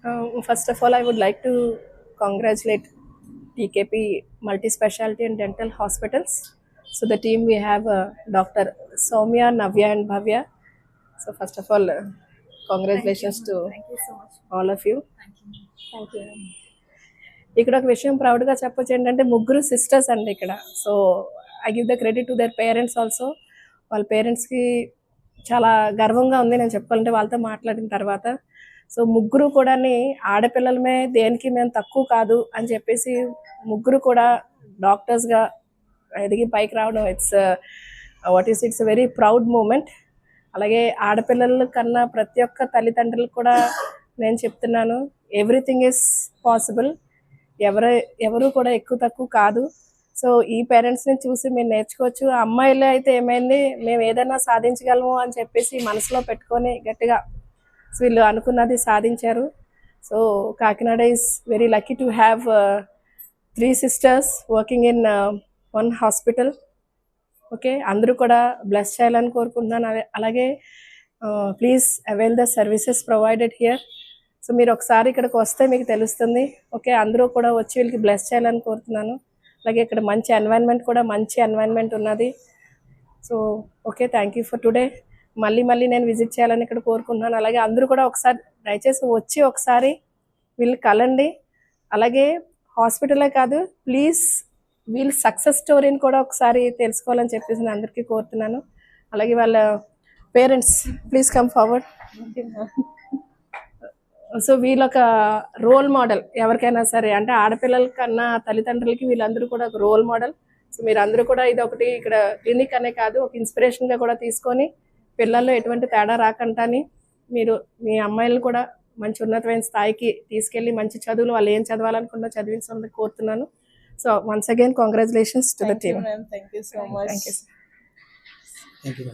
First of all, I would like to congratulate TKP Multi Specialty and Dental Hospitals. So the team we have Dr. Soumya, Navya, and Bhavya. So first of all, congratulations to Thank you so much. all of you. Thank you. ఇక్కడ ఒక విషయం ప్రౌడ్గా చెప్పొచ్చు ఏంటంటే ముగ్గురు sisters అండి ఇక్కడ. So I give the credit to their parents also. వాళ్ళ పేరెంట్స్కి చాలా గర్వంగా ఉంది నేను చెప్పాలంటే వాళ్ళతో మాట్లాడిన తర్వాత. సో ముగ్గురు కూడా ఆడపిల్లలమే దేనికి మేము తక్కువ కాదు అని చెప్పేసి ముగ్గురు కూడా డాక్టర్స్గా ఎదిగి పైకి రావడం ఇట్స్ వెరీ ప్రౌడ్ మూమెంట్. అలాగే ఆడపిల్లల కన్నా ప్రతి ఒక్క తల్లిదండ్రులకు కూడా నేను చెప్తున్నాను, ఎవ్రీథింగ్ ఈజ్ పాసిబుల్. ఎవరు కూడా ఎక్కువ తక్కువ కాదు. సో ఈ పేరెంట్స్ని చూసి మీరు నేర్చుకోవచ్చు. అమ్మాయిలు అయితే ఏమైంది, మేము ఏదైనా సాధించగలము అని చెప్పేసి మనసులో పెట్టుకొని గట్టిగా వీళ్ళు అనుకున్నది సాధించారు. So Kakinada is very lucky to have 3 sisters working in 1 hospital. Okay, అందరూ కూడా బ్లెస్ చేయాలని కోరుకుంటున్నాను. అలాగే please avail the services provided here. So మీరు ఒకసారి ఇక్కడికి వస్తే మీకు తెలుస్తుంది. ఓకే, అందరూ కూడా వచ్చి వీళ్ళకి బ్లెస్ చేయాలని కోరుతున్నాను. అలాగే ఇక్కడ మంచి ఎన్వైరన్మెంట్ ఉన్నది. So okay, thank you for today. మళ్ళీ నేను విజిట్ చేయాలని ఇక్కడ కోరుకుంటున్నాను. అలాగే అందరూ కూడా ఒకసారి దయచేసి వచ్చి ఒకసారి వీళ్ళు కలండి. అలాగే హాస్పిటలే కాదు, ప్లీజ్ వీళ్ళ సక్సెస్ స్టోరీని కూడా ఒకసారి తెలుసుకోవాలని చెప్పేసి నేను అందరికీ కోరుతున్నాను. అలాగే వాళ్ళ parents please come forward. So వీళ్ళొక రోల్ మోడల్ ఎవరికైనా సరే, అంటే ఆడపిల్లల కన్నా తల్లిదండ్రులకి వీళ్ళందరూ కూడా ఒక రోల్ మోడల్. సో మీరు అందరూ కూడా ఇది ఒకటి ఇక్కడ క్లినిక్ అనే కాదు, ఒక ఇన్స్పిరేషన్గా కూడా తీసుకొని పిల్లల్లో ఎటువంటి తేడా రాకంటాని మీరు మీ అమ్మాయిలను కూడా మంచి ఉన్నతమైన స్థాయికి తీసుకెళ్ళి మంచి చదువులు వాళ్ళు ఏం చదవాలనుకున్నా చదివించాలని కోరుతున్నాను. So once again congratulations to the team. Thank you so much. Thank you. Thank you.